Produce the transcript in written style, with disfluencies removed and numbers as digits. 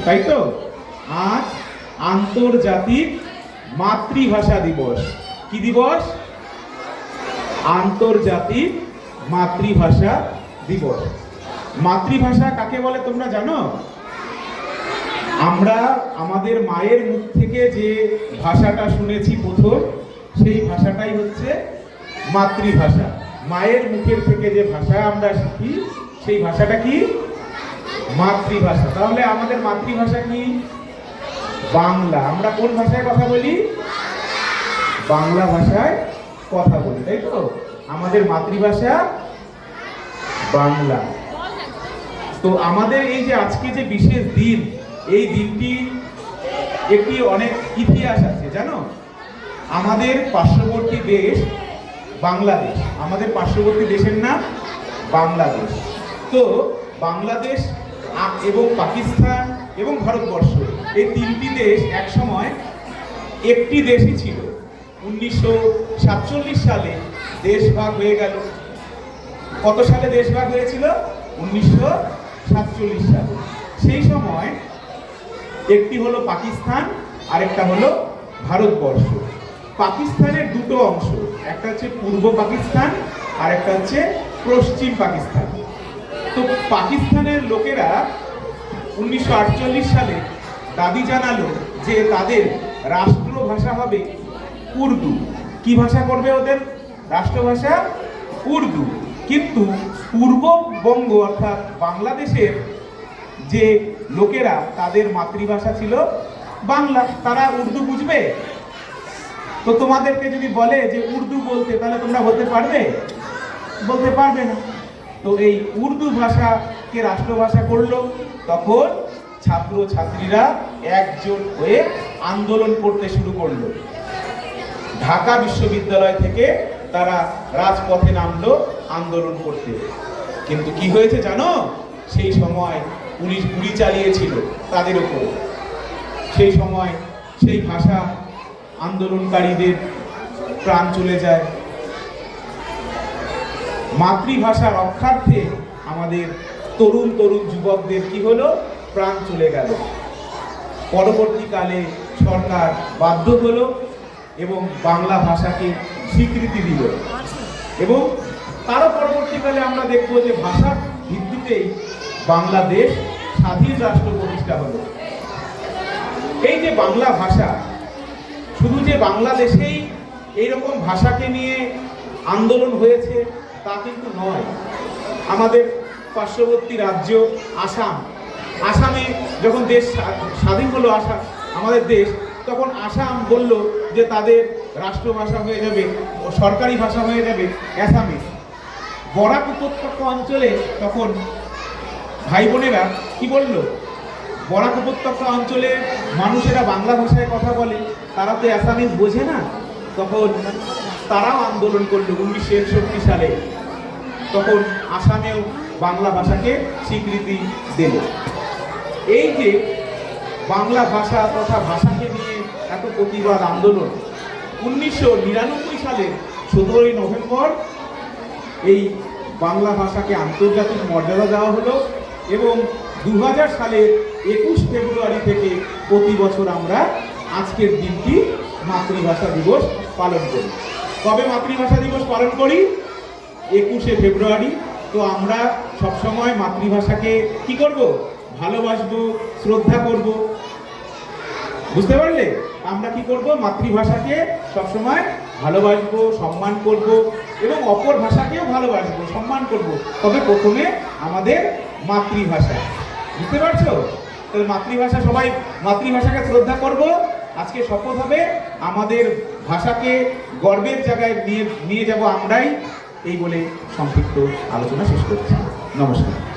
তাই তো? আজ আন্তর্জাতিক মাতৃভাষা দিবস। কি দিবস? আন্তর্জাতিক মাতৃভাষা দিবস। মাতৃভাষা কাকে বলে তোমরা জানো? আমরা আমাদের মায়ের মুখ থেকে যে ভাষাটা শুনেছি প্রথম, সেই ভাষাটাই হচ্ছে মাতৃভাষা। মায়ের মুখের থেকে যে ভাষা আমরা শিখি, সেই ভাষাটা কি? মাতৃভাষা। তাহলে আমাদের মাতৃভাষা কি? বাংলা। আমরা কোন ভাষায় কথা বলি? বাংলা ভাষায় কথা বলি, তাই তো? আমাদের মাতৃভাষা বাংলা। তো আমাদের এই যে আজকে যে বিশেষ দিন, এই দিনটি একটি অনেক ইতিহাস আছে, জানো? আমাদের পার্শ্ববর্তী দেশ বাংলাদেশ। আমাদের পার্শ্ববর্তী দেশের নাম বাংলাদেশ। তো বাংলাদেশ এবং পাকিস্তান এবং ভারতবর্ষ, এই তিনটি দেশ একসময় একটি দেশই ছিল। 1947 সালে দেশ ভাগ হয়ে গেল। কত সালে দেশ ভাগ হয়েছিল? 1947 সালে। সেই সময় একটি হলো পাকিস্তান, আরেকটা হলো ভারতবর্ষ। পাকিস্তানের দুটো অংশ, একটা হচ্ছে পূর্ব পাকিস্তান আর একটা হচ্ছে পশ্চিম পাকিস্তান। তো পাকিস্তানের লোকেরা 1948 সালে দাবি জানালো যে তাদের রাষ্ট্রভাষা হবে উর্দু। কি ভাষা করবে ওদের রাষ্ট্রভাষা? উর্দু। কিন্তু পূর্ববঙ্গ অর্থাৎ বাংলাদেশের যে লোকেরা, তাদের মাতৃভাষা ছিল বাংলা। তারা উর্দু বুঝবে? তো তোমাদেরকে যদি বলে যে উর্দু বলতে, তাহলে তোমরা বলতে পারবে? বলতে পারবে না। তো এই উর্দু ভাষাকে রাষ্ট্রভাষা করলো। তখন ছাত্র ছাত্রীরা একজোট হয়ে আন্দোলন করতে শুরু করলো। ঢাকা বিশ্ববিদ্যালয় থেকে তারা রাজপথে নামলো আন্দোলন করতে। কিন্তু কি হয়েছে জানো? সেই সময় পুলিশ গুলি চালিয়েছিল তাদের উপর। সেই সময় সেই ভাষা আন্দোলনকারীদের প্রাণ চলে যায়। মাতৃভাষা রক্ষার্থে আমাদের তরুণ তরুণ যুবকদের কি হলো? প্রাণ চলে গেল। পরবর্তীকালে সরকার বাধ্য হলো এবং বাংলা ভাষাকে স্বীকৃতি দিল। এবং তারও পরবর্তীকালে আমরা দেখব যে ভাষার ভিত্তিতেই বাংলাদেশ স্বাধীন রাষ্ট্র প্রতিষ্ঠা হলো। এই যে বাংলা ভাষা, শুধু যে বাংলাদেশেই এইরকম ভাষাকে নিয়ে আন্দোলন হয়েছে তা কিন্তু নয়। আমাদের পার্শ্ববর্তী রাজ্য আসাম, আসামে যখন দেশ স্বাধীন হলো আমাদের দেশ, তখন আসাম বলল যে তাদের রাষ্ট্রভাষা হয়ে যাবে, সরকারি ভাষা হয়ে যাবে অ্যাসামিস। বরাক উপত্যকা অঞ্চলে তখন ভাই বোনেরা কি বলল? বরাক উপত্যকা অঞ্চলে মানুষেরা বাংলা ভাষায় কথা বলে, তারা তো অ্যাসামিস বোঝে না। তখন তারাও আন্দোলন করলো 1961 সালে। তখন আসামেও বাংলা ভাষাকে স্বীকৃতি দিল। এই যে বাংলা ভাষা তথা ভাষাকে নিয়ে এত প্রতিবাদ আন্দোলন, 1999 সালের 17 নভেম্বর এই বাংলা ভাষাকে আন্তর্জাতিক মর্যাদা দেওয়া হলো। এবং 2000 সালের 21 ফেব্রুয়ারি থেকে প্রতি বছর আমরা আজকের দিনটি মাতৃভাষা দিবস পালন করি। কবে মাতৃভাষা দিবস পালন করি? 21শে ফেব্রুয়ারি। তো আমরা সবসময় মাতৃভাষাকে কি করব? ভালোবাসবো, শ্রদ্ধা করব। বুঝতে পারলে? আমরা কি করব? মাতৃভাষাকে সবসময় ভালোবাসবো, সম্মান করব এবং অপর ভাষাকেও ভালোবাসবো, সম্মান করব। তবে প্রথমে আমাদের মাতৃভাষা। বুঝতে পারছো? তাহলে মাতৃভাষা, সবাই মাতৃভাষাকে শ্রদ্ধা করব। আজকে শপথ হবে আমাদের ভাষাকে গর্বের জায়গায় নিয়ে যাব আমরাই। এই বলে সংক্ষিপ্ত আলোচনা শেষ করছি। নমস্কার।